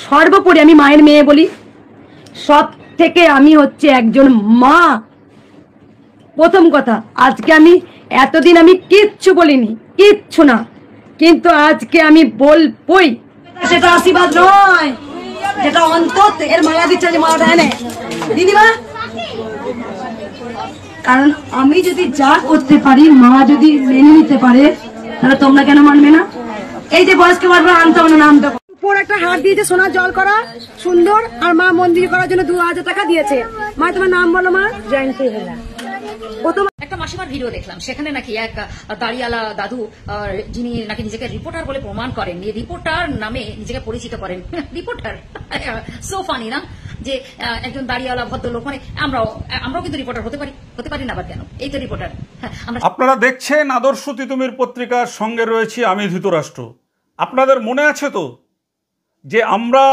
সর্বোপরি আমি মায়ের মেয়ে বলি, সব থেকে আমি হচ্ছে একজন মা। প্রথম কথা, আজকে আমি এতদিন আমি কিচ্ছু বলিনি, কিচ্ছু না, কিন্তু আজকে আমি বলবই। সেটা আশীর্বাদ নয়, যেটা অন্তর এর মালা দিচ্ছে, যে মালা দেয় না দিদিমা। কারণ আমি যদি যা করতে পারি, মা যদি মেনে নিতে পারে, তাহলে তোমরা কেন মানবে না? এই যে বয়স্ক বারবার আনতে হবে না, নামটা উপর একটা হাত দিয়েছে সোনার জল করা সুন্দর, আর মা মন্দির করার জন্য 2000 টাকা দিয়েছে। মা তোমার নাম বলো মা। জয়ন্তী হেলা। একটা মাসিমার ভিডিও দেখলাম, সেখানে নাকি এক দাড়িওয়ালা দাদু, যিনি নাকি নিজেকে রিপোর্টার বলে প্রমাণ করেন, রিপোর্টার নামে নিজেকে পরিচিত করেন। রিপোর্টার, সো ফানি না, যে একজন দাড়িওয়ালা ভদ্রলোক, মানে আমরাও কিন্তু রিপোর্টার হতে পারি না, আবার কেন? এই তো রিপোর্টার। আপনারা দেখছেন আদর্শ তিতুমির পত্রিকার সঙ্গে রয়েছি আমি ধৃতরাষ্ট্র। আপনাদের মনে আছে তো যে আমরা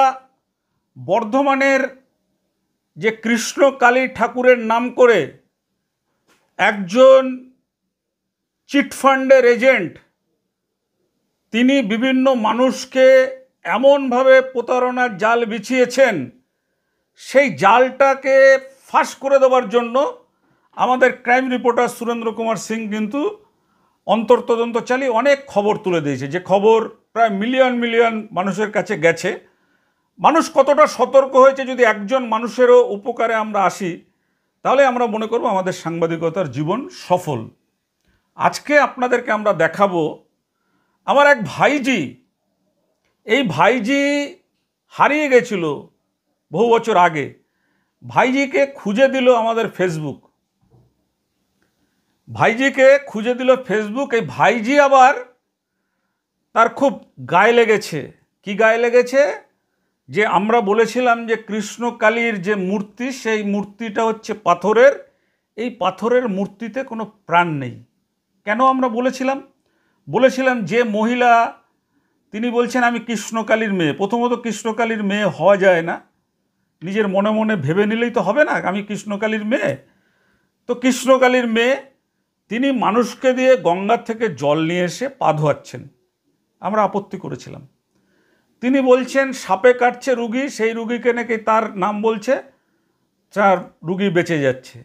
বর্ধমানের যে কৃষ্ণকালী ঠাকুরের নাম করে একজন চিটফান্ডের এজেন্ট, তিনি বিভিন্ন মানুষকে এমনভাবে প্রতারণার জাল বিছিয়েছেন, সেই জালটাকে ফাঁস করে দেওয়ার জন্য আমাদের ক্রাইম রিপোর্টার সুরেন্দ্র কুমার সিং কিন্তু অন্তর্তদন্ত চালিয়ে অনেক খবর তুলে দিয়েছে, যে খবর প্রায় মিলিয়ন মানুষের কাছে গেছে। মানুষ কতটা সতর্ক হয়েছে, যদি একজন মানুষেরও উপকারে আমরা আসি, তাহলে আমরা মনে করব আমাদের সাংবাদিকতার জীবন সফল। আজকে আপনাদেরকে আমরা দেখাবো আমার এক ভাইজি। এই ভাইজি হারিয়ে গেছিল বহু বছর আগে। ভাইজিকে খুঁজে দিল আমাদের ফেসবুক, ভাইজিকে খুঁজে দিল ফেসবুক। এই ভাইজি আবার তার খুব গায়ে লেগেছে। কি গায়ে লেগেছে? যে আমরা বলেছিলাম যে কৃষ্ণকালীর যে মূর্তি, সেই মূর্তিটা হচ্ছে পাথরের। এই পাথরের মূর্তিতে কোনো প্রাণ নেই। কেন আমরা বলেছিলাম যে মহিলা, তিনি বলছেন আমি কৃষ্ণকালীর মেয়ে। প্রথমত কৃষ্ণকালীর মেয়ে হওয়া যায় না, নিজের মনে মনে ভেবে নিলেই তো হবে না আমি কৃষ্ণকালীর মেয়ে। তো কৃষ্ণকালীর মেয়ে, তিনি মানুষকে দিয়ে গঙ্গার থেকে জল নিয়ে এসে পা ধোয়াচ্ছেন। আমরা আপত্তি করেছিলাম। তিনি বলছেন সাপে কাটছে রুগী, সেই রুগীকে নাকি তার নাম বলছে, তার রুগী বেঁচে যাচ্ছে।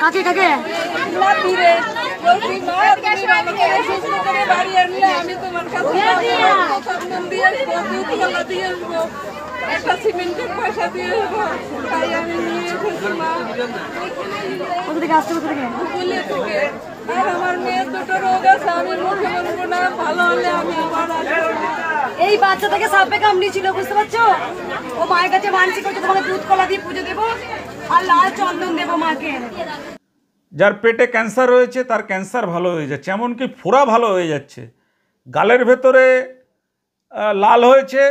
কাকে কাকে আমি তোমার কাছে একটা সিমেন্টের পয়সা দিয়ে তাই আমি নিয়ে এসেছি মা। আর আমার মেয়ের দুটো রোগ আছে, আমি মুখে বলবো না, ভালো হলে আমি আবার এই বাচ্চাটাকে সাপে কামড়িয়েছিল, বুঝতে পারছো? ও মায়ের কাছে মানসিক করছে, তোমাকে দুধ কলা দিয়ে পুজো দেবো আর লাল চন্দন দেবো মাকে। যার পেটে ক্যান্সার রয়েছে তার ক্যান্সার ভালো হয়ে যাচ্ছে, এমনকি ফোড়া ভালো হয়ে যাচ্ছে। গালের ভেতরে লাল হয়েছে,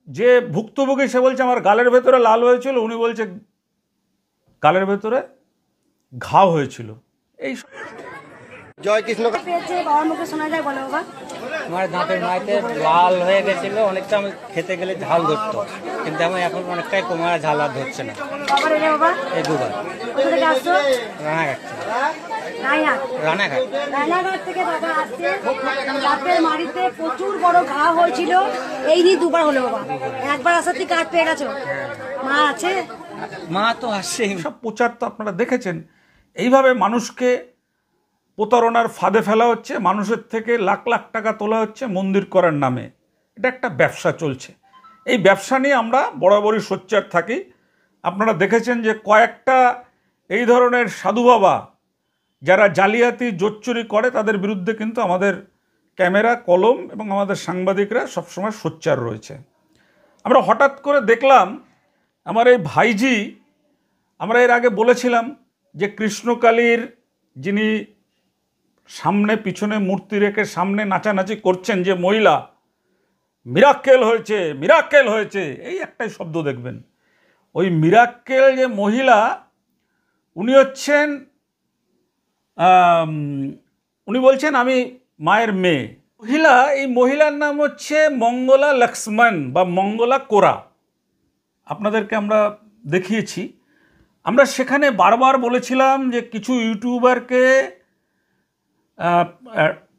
যে ভুক্তভোগী সে বলছে আমার গালের ভেতরে লাল হয়েছিল, উনি বলছে গালের ভেতরে ঘাও হয়েছিল। এই জয় কৃষ্ণ। বাবার মুখে শোনা যায়, বলো বাবা। আমার দাঁতের মাইতে লাল হয়ে গেছিল অনেকটা, আমি খেতে গেলে ঝাল ধরতো, কিন্তু আমি এখন অনেকটাই কমে, ঝাল আর ধরছে না। এই দুবার রানাঘাট থেকে বাবা আসছে, দাঁতের মাড়িতে প্রচুর বড় ঘা হয়েছিল, এই নিয়ে দুবার হলো বাবা। একবার আসার থেকে কাঠ পেয়ে গেছো? মা আছে, মা তো আসছে। সব প্রচার তো আপনারা দেখেছেন। এইভাবে মানুষকে প্রতারণার ফাঁদে ফেলা হচ্ছে, মানুষের থেকে লাখ টাকা তোলা হচ্ছে মন্দির করার নামে। এটা একটা ব্যবসা চলছে। এই ব্যবসা নিয়ে আমরা বরাবরই সোচ্চার থাকি। আপনারা দেখেছেন যে কয়েকটা এই ধরনের সাধু বাবা যারা জালিয়াতি জোচ্চুরি করে, তাদের বিরুদ্ধে কিন্তু আমাদের ক্যামেরা, কলম এবং আমাদের সাংবাদিকরা সবসময় সোচ্চার রয়েছে। আমরা হঠাৎ করে দেখলাম আমার এই ভাইজি, আমরা এর আগে বলেছিলাম যে কৃষ্ণকালীর যিনি সামনে পিছনে মূর্তি রেখে সামনে নাচানাচি করছেন যে মহিলা, মিরাক্কেল হয়েছে, মিরাক্কেল হয়েছে, এই একটাই শব্দ দেখবেন। ওই মিরাক্কেল যে মহিলা, উনি হচ্ছেন, উনি বলছেন আমি মায়ের মেয়ে। মহিলা, এই মহিলার নাম হচ্ছে মঙ্গলা লক্ষ্মণ বা মঙ্গলা কোরা। আপনাদেরকে আমরা দেখিয়েছি। আমরা সেখানে বারবার বলেছিলাম যে কিছু ইউটিউবারকে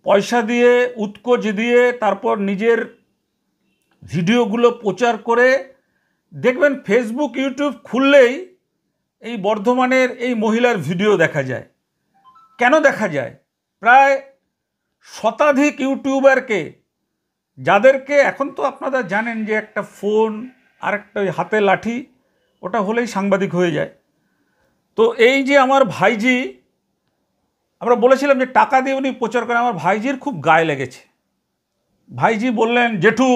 পয়সা দিয়ে উৎকোচ দিয়ে তারপর নিজের ভিডিওগুলো প্রচার করে দেখবেন ফেসবুক ইউটিউব খুললেই এই বর্ধমানের এই মহিলার ভিডিও দেখা যায়। কেন দেখা যায়? প্রায় শতাধিক ইউটিউবারকে, যাদেরকে এখন তো আপনারা জানেন যে একটা ফোন আর একটা ওই হাতে লাঠি ওটা হলেই সাংবাদিক হয়ে যায়। তো এই যে আমার ভাইজি, আমরা বলেছিলাম যে টাকা দিয়ে উনি প্রচার করেন, আমার ভাইজির খুব গায়ে লেগেছে। ভাইজি বললেন, জেঠু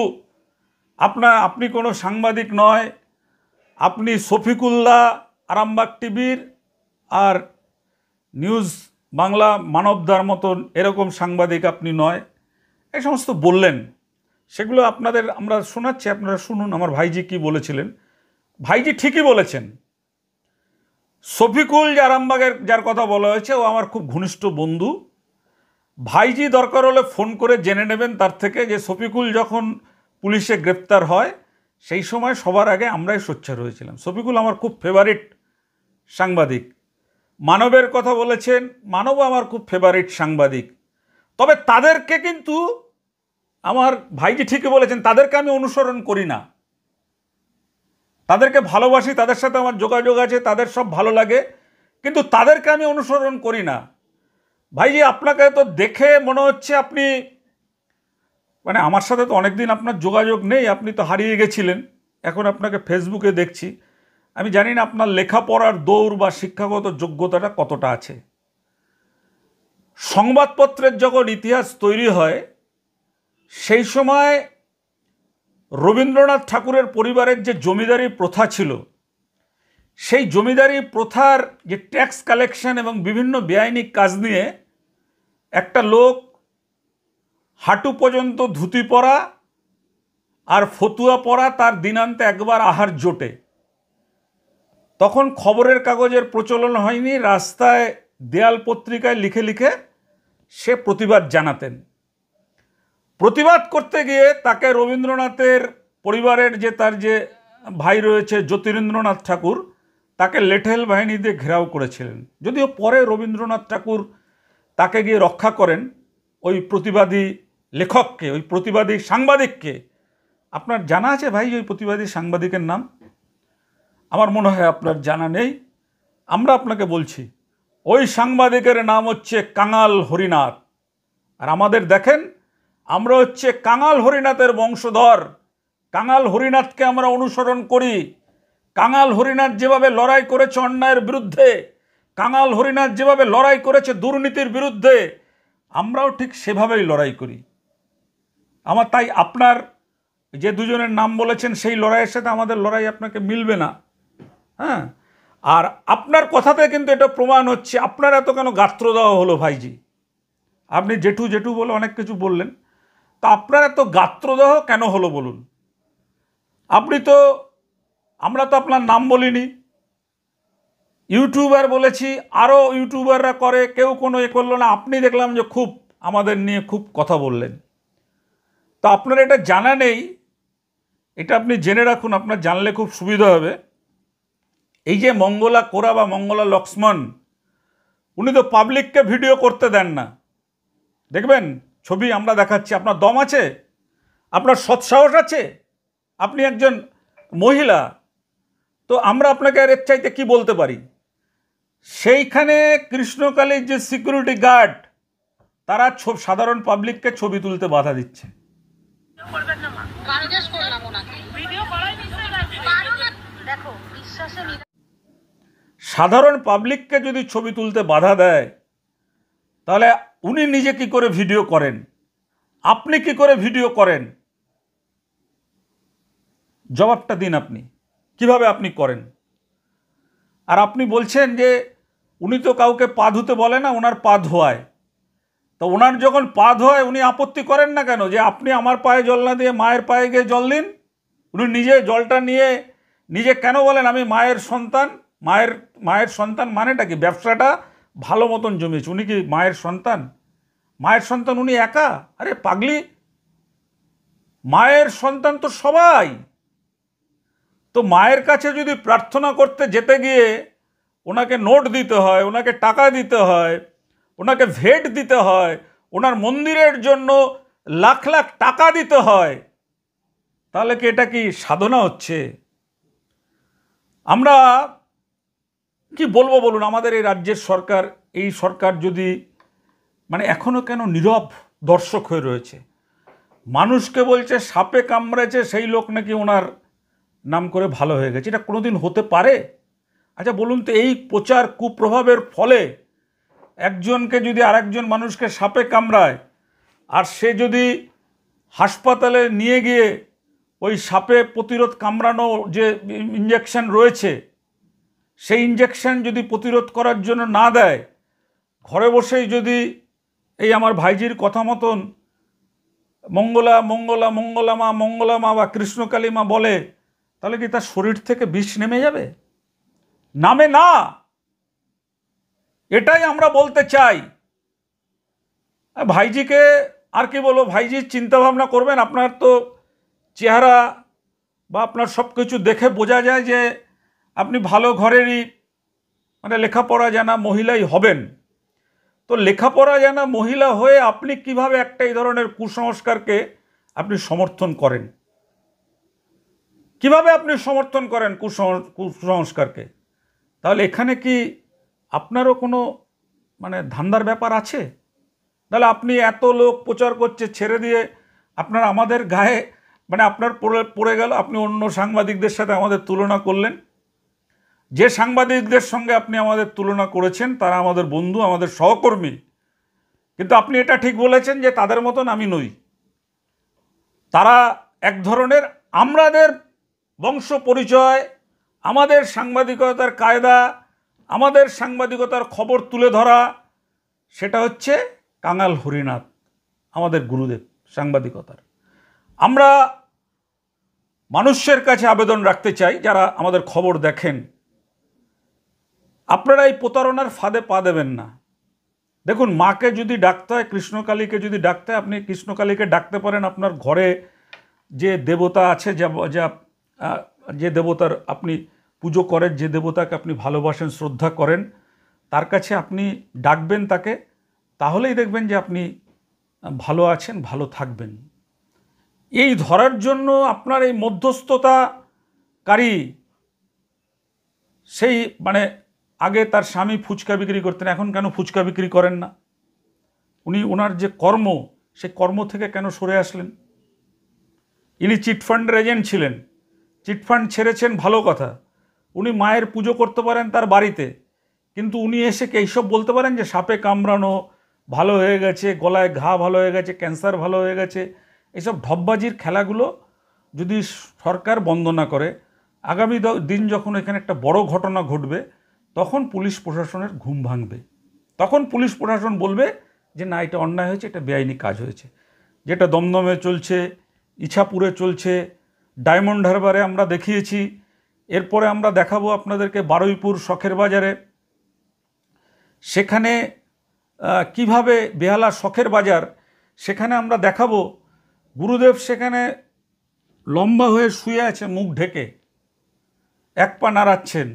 আপনি কোনো সাংবাদিক নয়, আপনি শফিকুল্লাহ আরামবাগ টিভির আর নিউজ বাংলা মানবদার মতন এরকম সাংবাদিক আপনি নয়, এই সমস্ত বললেন। সেগুলো আপনাদের আমরা শোনাচ্ছি, আপনারা শুনুন আমার ভাইজি কি বলেছিলেন। ভাইজি ঠিকই বলেছেন। শফিকুল যে আরামবাগের যার কথা বলা হয়েছে, ও আমার খুব ঘনিষ্ঠ বন্ধু। ভাইজি দরকার হলে ফোন করে জেনে নেবেন তার থেকে যে শফিকুল যখন পুলিশে গ্রেপ্তার হয় সেই সময় সবার আগে আমরাই সোচ্চার হয়েছিলাম। শফিকুল আমার খুব ফেভারিট সাংবাদিক। মানবের কথা বলেছেন, মানবও আমার খুব ফেভারিট সাংবাদিক। তবে তাদেরকে কিন্তু আমার ভাইজি ঠিকই বলেছেন, তাদেরকে আমি অনুসরণ করি না। তাদেরকে ভালোবাসি, তাদের সাথে আমার যোগাযোগ আছে, তাদের সব ভালো লাগে, কিন্তু তাদেরকে আমি অনুসরণ করি না। ভাইজি আপনাকে তো দেখে মনে হচ্ছে আপনি, মানে আমার সাথে তো অনেক দিন আপনার যোগাযোগ নেই, আপনি তো হারিয়ে গেছিলেন, এখন আপনাকে ফেসবুকে দেখছি। আমি জানি না আপনার লেখাপড়ার দৌড় বা শিক্ষাগত যোগ্যতাটা কতটা আছে। সংবাদপত্রের যখন ইতিহাস তৈরি হয় সেই সময় রবীন্দ্রনাথ ঠাকুরের পরিবারের যে জমিদারি প্রথা ছিল, সেই জমিদারি প্রথার যে ট্যাক্স কালেকশন এবং বিভিন্ন বেআইনি কাজ নিয়ে একটা লোক হাঁটু পর্যন্ত ধুতি পরা আর ফতুয়া পরা, তার দিনান্তে একবার আহার জোটে। তখন খবরের কাগজের প্রচলন হয়নি, রাস্তায় দেয়াল পত্রিকায় লিখে লিখে সে প্রতিবাদ জানাতেন। প্রতিবাদ করতে গিয়ে তাকে রবীন্দ্রনাথের পরিবারের যে তার যে ভাই রয়েছে জ্যোতিরিন্দ্রনাথ ঠাকুর, তাকে লেঠেল বাহিনী দিয়ে ঘেরাও করেছিলেন। যদিও পরে রবীন্দ্রনাথ ঠাকুর তাকে গিয়ে রক্ষা করেন, ওই প্রতিবাদী লেখককে, ওই প্রতিবাদী সাংবাদিককে। আপনার জানা আছে ভাই ওই প্রতিবাদী সাংবাদিকের নাম? আমার মনে হয় আপনার জানা নেই। আমরা আপনাকে বলছি, ওই সাংবাদিকের নাম হচ্ছে কাঙাল হরিনাথ। আর আমাদের দেখেন, আমরা হচ্ছে কাঙাল হরিনাথের বংশধর। কাঙাল হরিনাথকে আমরা অনুসরণ করি। কাঙাল হরিনাথ যেভাবে লড়াই করেছে অন্যায়ের বিরুদ্ধে, কাঙাল হরিনাথ যেভাবে লড়াই করেছে দুর্নীতির বিরুদ্ধে, আমরাও ঠিক সেভাবেই লড়াই করি। আমার তাই আপনার যে দুজনের নাম বলেছেন সেই লড়াইয়ের সাথে আমাদের লড়াই আপনাকে মিলবে না। হ্যাঁ, আর আপনার কথাতে কিন্তু এটা প্রমাণ হচ্ছে আপনার এত কেন গাত্রদাহ হলো ভাইজি। আপনি জেঠু জেঠু বলে অনেক কিছু বললেন, তা আপনার এত গাত্রদাহ কেন হলো বলুন? আপনি তো, আমরা তো আপনার নাম বলিনি, ইউটিউবার বলেছি, আরও ইউটিউবাররা করে, কেউ কোনো এ করলো না। আপনি দেখলাম যে খুব আমাদের নিয়ে খুব কথা বললেন। তো আপনার এটা জানা নেই, এটা আপনি জেনে রাখুন, আপনার জানলে খুব সুবিধা হবে। এই যে মঙ্গলা কোরা বা মঙ্গলা লক্ষ্মণ, উনি তো পাবলিককে ভিডিও করতে দেন না। দেখবেন ছবি আমরা দেখাচ্ছি, আপনার দম আছে, আপনার সৎসাহস আছে, আপনি একজন মহিলা, তো আমরা আপনাকে আর এর চাইতে কী বলতে পারি? সেইখানে কৃষ্ণকালীর যে সিকিউরিটি গার্ড, তারা সাধারণ পাবলিককে ছবি তুলতে বাধা দিচ্ছে। সাধারণ পাবলিককে যদি ছবি তুলতে বাধা দেয়, তাহলে উনি নিজে কি করে ভিডিও করেন, আপনি কি করে ভিডিও করেন? জবাবটা দিন আপনি, কিভাবে আপনি করেন? আর আপনি বলছেন যে উনি তো কাউকে পা ধুতে বলে না, ওনার পা ধোয়ায়। তো ওনার যখন পা ধোয়ায় উনি আপত্তি করেন না কেন যে আপনি আমার পায়ে জল না দিয়ে মায়ের পায়ে গিয়ে জল দিন? উনি নিজে জলটা নিয়ে নিজে কেন বলেন আমি মায়ের সন্তান? মায়ের সন্তান মানেটা কি? ব্যবসাটা ভালো মতন জমেছে, উনি কি মায়ের সন্তান? মায়ের সন্তান উনি একা? আরে পাগলি, মায়ের সন্তান তো সবাই। তো মায়ের কাছে যদি প্রার্থনা করতে যেতে গিয়ে ওনাকে নোট দিতে হয়, ওনাকে টাকা দিতে হয়, ওনাকে ভেট দিতে হয়, ওনার মন্দিরের জন্য লাখ লাখ টাকা দিতে হয়, তাহলে কি এটা কি সাধনা হচ্ছে? আমরা কি বলবো বলুন? আমাদের এই রাজ্যের সরকার, এই সরকার যদি মানে এখনো কেন নীরব দর্শক হয়ে রয়েছে? মানুষকে বলছে সাপে কামড়েছে, সেই লোক নাকি ওনার নাম করে ভালো হয়ে গেছে। এটা কোনোদিন হতে পারে? আচ্ছা বলুন তো, এই প্রচার কুপ্রভাবের ফলে একজনকে যদি আরেকজন মানুষকে সাপে কামড়ায়, আর সে যদি হাসপাতালে নিয়ে গিয়ে ওই সাপে প্রতিরোধ কামড়ানো যে ইঞ্জেকশন রয়েছে, সেই ইঞ্জেকশন যদি প্রতিরোধ করার জন্য না দেয়, ঘরে বসেই যদি এই আমার ভাইজির কথা মতন মঙ্গলা মঙ্গলা মঙ্গলা মা মঙ্গলা মা বা কৃষ্ণকালী মা বলে, তাহলে কি তার শরীর থেকে বিষ নেমে যাবে? নামে না। এটাই আমরা বলতে চাই। ভাইজিকে আর কি বলবো, ভাইজির চিন্তাভাবনা করবেন। আপনার তো চেহারা বা আপনার সব কিছু দেখে বোঝা যায় যে আপনি ভালো ঘরেরই মানে লেখাপড়া জানা মহিলাই হবেন। তো লেখাপড়া জানা মহিলা হয়ে আপনি কিভাবে একটা এই ধরনের কুসংস্কারকে আপনি সমর্থন করেন? কিভাবে আপনি সমর্থন করেন কুসংস্কারকে? তাহলে এখানে কি আপনারও কোনো মানে ধান্দার ব্যাপার আছে? তাহলে আপনি এত লোক প্রচার করছে ছেড়ে দিয়ে আপনার আমাদের গায়ে মানে আপনার পড়ে গেল, আপনি অন্য সাংবাদিকদের সাথে আমাদের তুলনা করলেন। যে সাংবাদিকদের সঙ্গে আপনি আমাদের তুলনা করেছেন তারা আমাদের বন্ধু, আমাদের সহকর্মী, কিন্তু আপনি এটা ঠিক বলেছেন যে তাদের মতন আমি নই। তারা এক ধরনের, আমাদের বংশ পরিচয়, আমাদের সাংবাদিকতার কায়দা, আমাদের সাংবাদিকতার খবর তুলে ধরা, সেটা হচ্ছে কাঙাল হরিনাথ, আমাদের গুরুদেব সাংবাদিকতার। আমরা মানুষের কাছে আবেদন রাখতে চাই, যারা আমাদের খবর দেখেন, আপনারা এই প্রতারণার ফাঁদে পা দেবেন না। দেখুন, মাকে যদি ডাকতে হয়, কৃষ্ণকালীকে যদি ডাকতে হয়, আপনি কৃষ্ণকালীকে ডাকতে পারেন। আপনার ঘরে যে দেবতা আছে, যে দেবতার আপনি পুজো করেন, যে দেবতাকে আপনি ভালোবাসেন, শ্রদ্ধা করেন, তার কাছে আপনি ডাকবেন তাকে, তাহলেই দেখবেন যে আপনি ভালো আছেন, ভালো থাকবেন। এই ধরার জন্য আপনার এই মধ্যস্থতাকারী, সেই মানে আগে তার স্বামী ফুচকা বিক্রি করতেন, এখন কেন ফুচকা বিক্রি করেন না? উনি ওনার যে কর্ম, সেই কর্ম থেকে কেন সরে আসলেন? ইনি চিটফান্ডের এজেন্ট ছিলেন, চিটফান্ড ছেড়েছেন, ভালো কথা। উনি মায়ের পুজো করতে পারেন তার বাড়িতে, কিন্তু উনি এসে এইসব বলতে পারেন যে সাপে কামড়ানো ভালো হয়ে গেছে, গলায় ঘা ভালো হয়ে গেছে, ক্যান্সার ভালো হয়ে গেছে। এইসব ঢপবাজির খেলাগুলো যদি সরকার বন্ধ না করে, আগামী দিন যখন এখানে একটা বড় ঘটনা ঘটবে, তখন পুলিশ প্রশাসনের ঘুম ভাঙবে। তখন পুলিশ প্রশাসন বলবে যে না, এটা অন্যায় হয়েছে, এটা বেআইনি কাজ হয়েছে। যেটা দমদমে চলছে, ইছাপুরে চলছে, ডায়মন্ড হারবারে আমরা দেখিয়েছি, এরপরে আমরা দেখাবো আপনাদেরকে বারুইপুর শখের বাজারে। সেখানে কিভাবে বেহালা শখের বাজার, সেখানে আমরা দেখাবো গুরুদেব সেখানে লম্বা হয়ে শুয়ে আছে, মুখ ঢেকে, এক পা নাড়াচ্ছেন,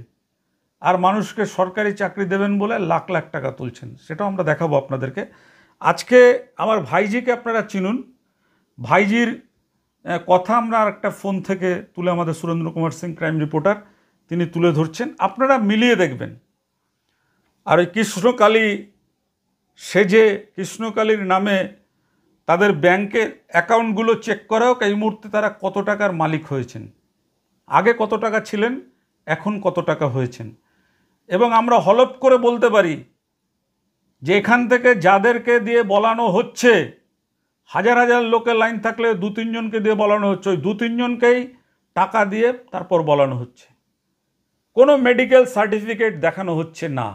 আর মানুষকে সরকারি চাকরি দেবেন বলে লাখ লাখ টাকা তুলছেন। সেটাও আমরা দেখাবো আপনাদেরকে। আজকে আমার ভাইজিকে আপনারা চিনুন। ভাইজির কথা আমরা একটা ফোন থেকে তুলে, আমাদের সুরেন্দ্র কুমার সিং ক্রাইম রিপোর্টার, তিনি তুলে ধরছেন, আপনারা মিলিয়ে দেখবেন। আর ওই কৃষ্ণকালী সেজে, কৃষ্ণকালীর নামে তাদের ব্যাংকের অ্যাকাউন্টগুলো চেক করা হোক, এই মুহূর্তে তারা কত টাকার মালিক হয়েছেন, আগে কত টাকা ছিলেন, এখন কত টাকা হয়েছেন। এবং আমরা হলপ করে বলতে পারি যে এখান থেকে যাদেরকে দিয়ে বলানো হচ্ছে, হাজার হাজার লোকের লাইন থাকলে 2-3 জনকে দিয়ে বলানো হচ্ছে, ওই 2-3 জনকেই টাকা দিয়ে তারপর বলানো হচ্ছে। কোনো মেডিকেল সার্টিফিকেট দেখানো হচ্ছে না।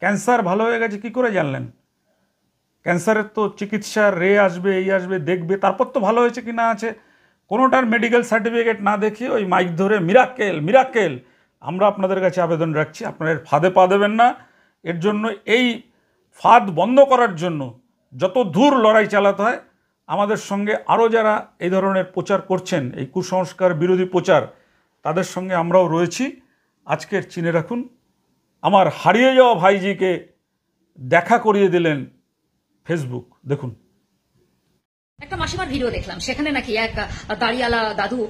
ক্যান্সার ভালো হয়ে গেছে কি করে জানলেন? ক্যান্সারের তো চিকিৎসার রে আসবে, এই আসবে, দেখবে, তারপর তো ভালো হয়েছে কি না আছে। কোনোটার মেডিকেল সার্টিফিকেট না দেখিয়ে ওই মাইক ধরে মিরাক্কেল মিরাক্কেল। আমরা আপনাদের কাছে আবেদন রাখছি, আপনারা এর ফাঁদে পা দেবেন না। এর জন্য, এই ফাঁদ বন্ধ করার জন্য যত দূর লড়াই চালাতে হয়, আমাদের সঙ্গে আরও যারা এই ধরনের প্রচার করছেন, এই কুসংস্কার বিরোধী প্রচার, তাদের সঙ্গে আমরাও রয়েছি। আজকের চিনে রাখুন, আমার হারিয়ে যাওয়া ভাইজিকে দেখা করিয়ে দিলেন ফেসবুক। দেখুন, একটা মাসিমার ভিডিও দেখলাম, সেখানে নাকি এক দাড়িওয়ালা দাদু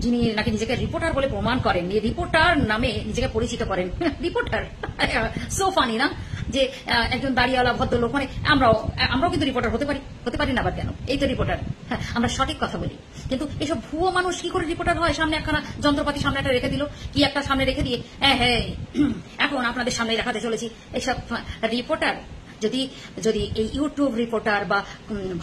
যিনি নাকি নিজেকে রিপোর্টার বলে প্রমাণ করেন, রিপোর্টার নামে নিজেকে পরিচিত করেন। রিপোর্টার, সো ফানি না, যে একজন দাড়িওয়ালা ভদ্রলোক, মানে আমরাও কিন্তু রিপোর্টার হতে পারি না, আবার কেন? এই তো রিপোর্টার, আমরা সঠিক কথা বলি। কিন্তু এসব ভুয়ো মানুষ কি করে রিপোর্টার হয়? সামনে একখানা যন্ত্রপাতি সামনে একটা রেখে দিল, কি একটা সামনে রেখে দিয়ে হ্যাঁ এখন আপনাদের সামনে দেখাতে চলেছি এইসব রিপোর্টার। যদি এই ইউটিউব রিপোর্টার বা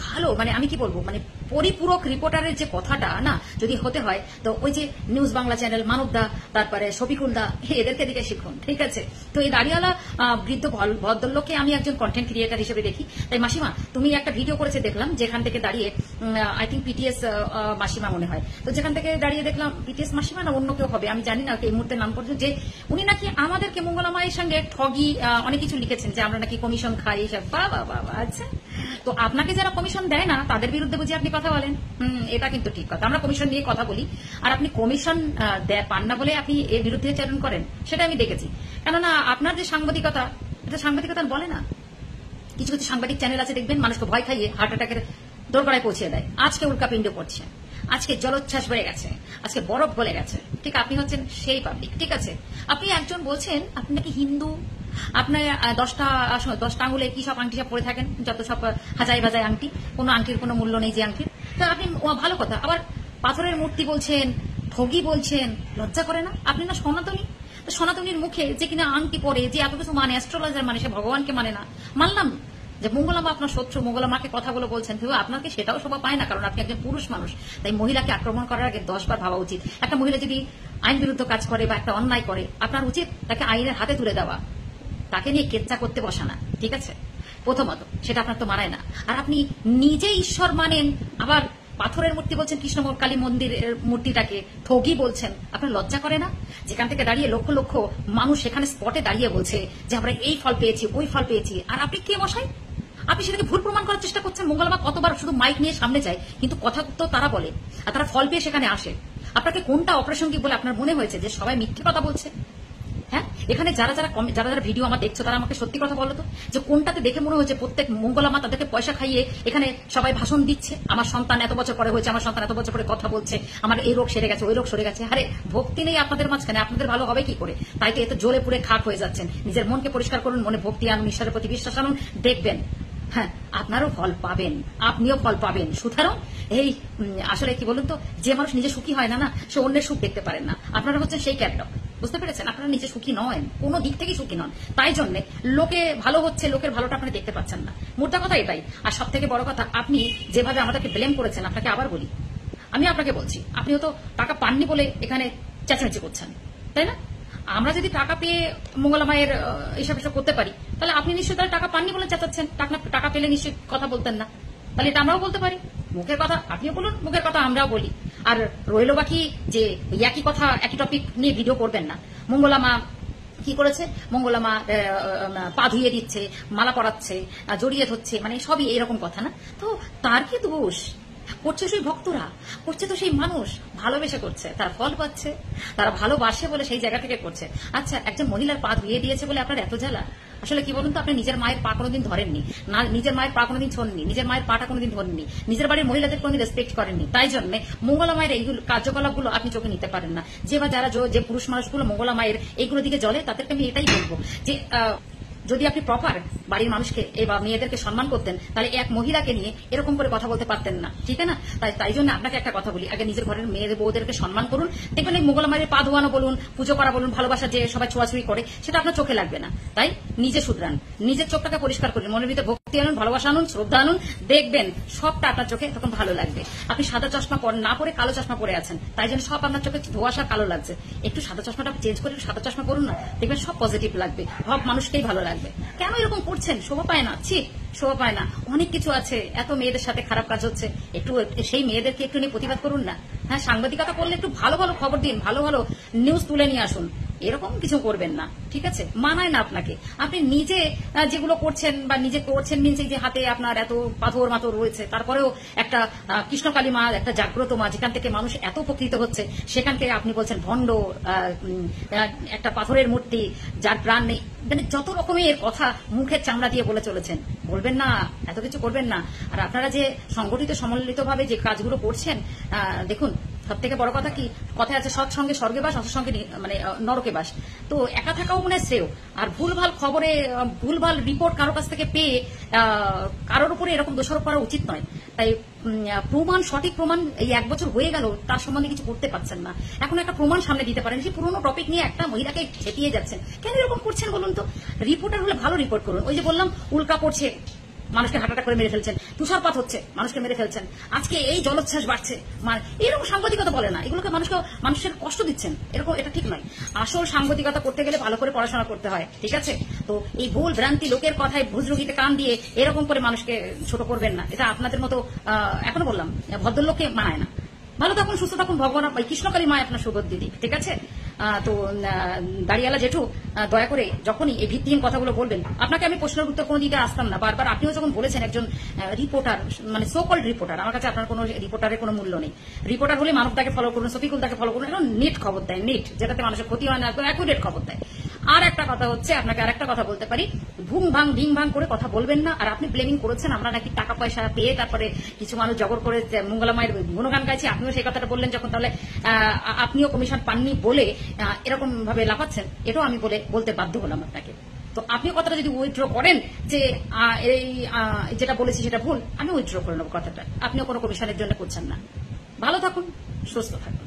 ভালো, মানে আমি কি বলবো, মানে পরিপূরক রিপোর্টারের যে কথাটা না যদি হতে হয়, তো ওই যে নিউজ বাংলা চ্যানেল, মানবদা, তারপরে শফিকুলদা, এদেরকে দিকে শিখুন, ঠিক আছে? তো এই দাড়িওয়ালা বৃদ্ধ ভদ্রলোককে আমি একজন কন্টেন্ট ক্রিয়েটার হিসেবে দেখি। তাই মাসিমা, তুমি একটা ভিডিও করেছে দেখলাম, যেখান থেকে দাঁড়িয়ে আই থিঙ্ক পিটিএস মাসিমা মনে হয়, তো যেখান থেকে দাঁড়িয়ে দেখলাম পিটিএস মাসিমা না অন্য কেউ হবে, আমি জানি না এই মুহূর্তে নাম পর্যন্ত, যে উনি নাকি আমাদেরকে মঙ্গলা মায়ের সঙ্গে ঠগি অনেক কিছু লিখেছেন, যে আমরা নাকি কমিশন খাই, এইসব। বাবা, আচ্ছা, তো আপনাকে যারা কমিশন দেয় না তাদের বিরুদ্ধে বুঝি আপনি কথা বলেন? এটা কিন্তু ঠিক কথা। আমরা কমিশন নিয়ে কথা বলি, আর আপনি কমিশন পান না বলে আপনি এর বিরুদ্ধে চারণ করেন, সেটা আমি দেখেছি। কেননা আপনার যে সাংবাদিকতা, এটা সাংবাদিকতা বলে না। কিছু কিছু সাংবাদিক চ্যানেল আছে, দেখবেন মানুষকে ভয় খাইয়ে হার্ট অ্যাটাকের দোরগোড়ায় পৌঁছে দেয়। আজকে উল্কাপিণ্ড পড়ছে, আজকে জলোচ্ছ্বাস বেড়ে গেছে, আজকে বরফ গলে গেছে, ঠিক? আপনি হচ্ছেন সেই পাবলিক, ঠিক আছে? আপনি একজন বলছেন আপনি নাকি হিন্দু, আপনার 10টা আঙুলে কি সব আংটি সব পরে থাকেন, যত সব হাজাই বাজাই আংটি, কোনো আংটির কোনো মূল্য নেই যে আংটির। তো আপনি ভালো কথা, আবার পাথরের মূর্তি বলছেন, ঠগি বলছেন, লজ্জা করে না? আপনি না সনাতনী, তো সনাতনীর মুখে যে কিনা আংটি পরে, যে এত কিছু মানে, অ্যাস্ট্রোলজার মানে, সে ভগবানকে মানে না, মানলাম যে মঙ্গলা মা আপনার শত্রু, মঙ্গলা মাকে কথাগুলো বলছেন, কিন্তু আপনাকে সেটাও শোভা পায় না, কারণ আপনি একজন পুরুষ মানুষ। তাই মহিলাকে আক্রমণ করার আগে 10 বার ভাবা উচিত। একটা মহিলা যদি আইন বিরুদ্ধ কাজ করে বা একটা অন্যায় করে, আপনার উচিত তাকে আইনের হাতে তুলে দেওয়া, তাকে নিয়ে কেচ্চা করতে বসানা, ঠিক আছে? প্রথমত সেটা আপনার তো মানায় না। আর আপনি নিজে ঈশ্বর মানেন, আবার পাথরের মূর্তি বলছেন, কৃষ্ণ কালী মন্দিরের মূর্তিটাকে ঠগি বলছেন। আপনার লজ্জা করে না? যেখান থেকে দাঁড়িয়ে লক্ষ লক্ষ মানুষ সেখানে স্পটে দাঁড়িয়ে বলছে যে আমরা এই ফল পেয়েছি, ওই ফল পেয়েছি, আর আপনি কে মশাই? আপনি সেটাকে ভুল প্রমাণ করার চেষ্টা করছেন। মঙ্গলমা কতবার শুধু মাইক নিয়ে সামনে যায়, কিন্তু কথা তো তারা বলে, আর তারা ফল পেয়ে সেখানে আসে। আপনাকে কোনটা অপ্রাসঙ্গিক বলে আপনার মনে হয়েছে যে সবাই মিথ্যে কথা বলছে? হ্যাঁ, এখানে যারা যারা ভিডিও আমার দেখছো, তারা আমাকে সত্যি কথা বলো তো, যে কোনটাতে দেখে মনে হচ্ছে প্রত্যেক মঙ্গলামা তাদেরকে পয়সা খাইয়ে এখানে সবাই ভাষণ দিচ্ছে, আমার সন্তান এত বছর পরে হয়েছে, আমার সন্তান এত বছর পরে কথা বলছে, আমার এই রোগ সেরে গেছে, ওই রোগ সরে গেছে। আরে ভক্তি নেই আপনাদের মাঝখানে, আপনাদের ভালো হবে কি করে? তাই তো এত জ্বলে পুড়ে খাক হয়ে যাচ্ছেন। নিজের মনকে পরিষ্কার করুন, মনে ভক্তি আনুন, ঈশ্বরের প্রতি বিশ্বাস আনুন, দেখবেন হ্যাঁ আপনারও ফল পাবেন, আপনিও ফল পাবেন। সুতরাং এই আসলে কি বলুন তো, যে মানুষ নিজে সুখী হয় না, সে অন্যের সুখ দেখতে পারেন না। আপনারা হচ্ছেন সেই ক্যাটলগ, বুঝতে পেরেছেন? আপনারা নিজে সুখী নন, কোনো দিক থেকে সুখী নন, তাই জন্য লোকে ভালো হচ্ছে, লোকের ভালোটা আপনি দেখতে পাচ্ছেন না। মোদ্দা কথা এটাই। আর সব থেকে বড় কথা, আপনি যেভাবে আমাদেরকে ব্লেম করেছেন, আপনাকে আবার বলি, আমি আপনাকে বলছি, আপনিও তো টাকা পাননি বলে এখানে চেঁচামেচি করছেন, তাই না? আমরা যদি টাকা পেয়ে মঙ্গলা মায়ের এসব করতে পারি, তাহলে আপনি নিশ্চয়ই তাহলে টাকা পাননি বলে চেঁচাচ্ছেন। টাকা পেলে নিশ্চয়ই কথা বলতেন না, তাহলে এটা আমরাও বলতে পারি। মুখের কথা আপনিও বলুন, মুখের কথা আমরাও বলি। আর রইল বাকি যে একই কথা, একই টপিক নিয়ে ভিডিও করবেন না। মঙ্গলা মা কি করেছে? মঙ্গলা মা পা ধুইয়ে দিচ্ছে, মালা পরাচ্ছে, জড়িয়ে ধরছে, মানে সবই এরকম কথা না? তো তার কি দোষ? করছে সেই ভক্তরা, করছে তো সেই মানুষ, ভালোবেসে করছে, তারা ফল পাচ্ছে, তারা ভালোবাসে বলে সেই জায়গা থেকে করছে। আচ্ছা, একজন মহিলার পা ধুইয়ে দিয়েছে বলে আপনার এত জ্বালা? আসলে কি বলুন তো, আপনি নিজের মায়ের পা কোনোদিন ধরেননি না, নিজের মায়ের পা কোনোদিন ছোননি, নিজের মায়ের পাটা কোনোদিন ধরেননি, নিজের বাড়ির মহিলাদের কোনোদিন রেসপেক্ট করেননি। তাই জন্য মঙ্গলা মায়ের এইগুলো কার্যকলাপগুলো আপনি চোখে নিতে পারেন না। যে পুরুষ মানুষগুলো মঙ্গলা মায়ের এইগুলো দিকে জ্বলে, তাদেরকে আমি এটাই বলবো যে যদি আপনি প্রপার বাড়ির মানুষকে বা মেয়েদেরকে সম্মান করতেন, তাহলে এক মহিলাকে নিয়ে এরকম করে কথা বলতে পারতেন না, ঠিক না? তাই জন্য আপনাকে একটা কথা বলি, আগে নিজের ঘরের মেয়েদের বউদেরকে সম্মান করুন। দেখবেন এই মঙ্গলা মায়ের পা ধোয়ানো বলুন, পুজো করা বলুন, ভালোবাসা যে সবাই ছোঁয়াছুঁই করে, সেটা আপনার চোখে লাগবে না। তাই নিজে শুধরান, নিজের চোখটাকে পরিষ্কার করুন, মনের ভিতরে ভক্তি আনুন, ভালোবাসা আনুন, শ্রদ্ধা আনুন, দেখবেন সবটা আপনার চোখে তখন ভালো লাগবে। আপনি সাদা চশমা না পরে কালো চশমা পরে আছেন, তাই জন্য সব আপনার চোখে ধোঁয়াশা কালো লাগছে। একটু সাদা চশমাটা চেঞ্জ করে সাদা চশমা করুন না, দেখবেন সব পজিটিভ লাগবে, সব মানুষকেই ভালো লাগবে। কেন এরকম করছেন? শোভা পায় না, শোভা পায় না। অনেক কিছু আছে, এত মেয়েদের সাথে খারাপ কাজ হচ্ছে, একটু সেই মেয়েদেরকে একটু নিয়ে প্রতিবাদ করুন না। হ্যাঁ, সাংবাদিকতা করলে একটু ভালো ভালো খবর দিন, ভালো ভালো নিউজ তুলে নিয়ে আসুন। এরকম কিছু করবেন না, ঠিক আছে? মানায় না আপনাকে। আপনি নিজে যেগুলো করছেন বা নিজে করছেন মিনস যে হাতে আপনার এত পাথর মাথর রয়েছে, তারপরেও একটা কৃষ্ণকালী মা, একটা জাগ্রত মা, যেখান থেকে মানুষ এত উপকৃত হচ্ছে, সেখান থেকে আপনি বলছেন ভণ্ড, একটা পাথরের মূর্তি যার প্রাণ নেই, মানে যত রকমের কথা মুখের চামড়া দিয়ে বলে চলেছেন। বলবেন না, এত কিছু করবেন না। আর আপনারা যে সংগঠিত সম্মিলিতভাবে যে কাজগুলো করছেন, দেখুন সব থেকে বড় কথা কি, কথায় আছে সৎসঙ্গে স্বর্গে বাস, অসৎসঙ্গে মানে নরকে বাস। তো একা থাকাও মনে হয় শ্রেয়। আর ভুলভাল খবরে ভুলভাল রিপোর্ট কারো কাছ থেকে পেয়ে কারোর উপরে এরকম দোষারোপ করা উচিত নয়। তাই প্রমাণ, সঠিক প্রমাণ এই 1 বছর হয়ে গেল তার সম্বন্ধে কিছু করতে পারছেন না। এখন একটা প্রমাণ সামনে দিতে পারেন। যে পুরোনো টপিক নিয়ে একটা মহিলাকে ছেটিয়ে যাচ্ছেন, কেন এরকম করছেন বলুন তো? রিপোর্টার হলে ভালো রিপোর্ট করুন। ওই যে বললাম, উল্কা পড়ছে, মানুষকে হাঁটাটা করে মেরে ফেলছেন, তুষারপাত হচ্ছে, মানুষকে মেরে ফেলছেন, আজকে এই জলোচ্ছ্বাস বাড়ছে, এরকম সাংবাদিকতা বলে না। এগুলোকে মানুষের কষ্ট দিচ্ছেন, এরকম এটা ঠিক নয়। আসল সাংবাদিকতা করতে গেলে ভালো করে পড়াশোনা করতে হয়, ঠিক আছে? তো এই ভুল ভ্রান্তি লোকের কথায় ভুজরুগিতে কান দিয়ে এরকম করে মানুষকে ছোট করবেন না। এটা আপনাদের মতো এখনো বললাম ভদ্রলোককে মানায় না। ভালো থাকুন, সুস্থ থাকুন, ভগবান কৃষ্ণকালী মা আপনার সুগদ্ধি দিক, ঠিক আছে? তো দাড়িয়ালা জেঠু, দয়া করে যখনই এই ভিত্তিহীন কথাগুলো বলবেন, আপনাকে আমি প্রশ্নের উত্তর কোনো দিকে আসতাম না। বারবার আপনিও যখন বলেছেন একজন রিপোর্টার, মানে সো কল্ড রিপোর্টার, আমার কাছে আপনার কোনো রিপোর্টারের কোনো মূল্য নেই। রিপোর্টার হলে মানবতাকে ফলো করুন, শফিকুলদাকে ফলো করুন, এরকম নেট খবর দেয়, নেট যেটাতে মানুষের ক্ষতি হয় না, একদম অ্যাকুরেট খবর দেয়। আর একটা কথা হচ্ছে, আপনাকে আরেকটা কথা বলতে পারি, ভুং ভাং ভিং ভাং করে কথা বলবেন না। আর আপনি ব্লেমিং করেছেন আমরা নাকি টাকা পয়সা পেয়ে তারপরে কিছু মানুষ জগর করে মঙ্গলামায়ের গুণগান গাইছি, আপনিও সেই কথাটা বললেন যখন, তাহলে আপনিও কমিশন পাননি বলে এরকম ভাবে লাফাচ্ছেন, এটাও আমি বলতে বাধ্য হলাম আপনাকে। তো আপনিও কথাটা যদি উইথড্র করেন যে এই যেটা বলেছি সেটা ভুল, আমি উইথড্র করে নেবো কথাটা। আপনিও কোনো কমিশনের জন্য করছেন না। ভালো থাকুন, সুস্থ থাকুন।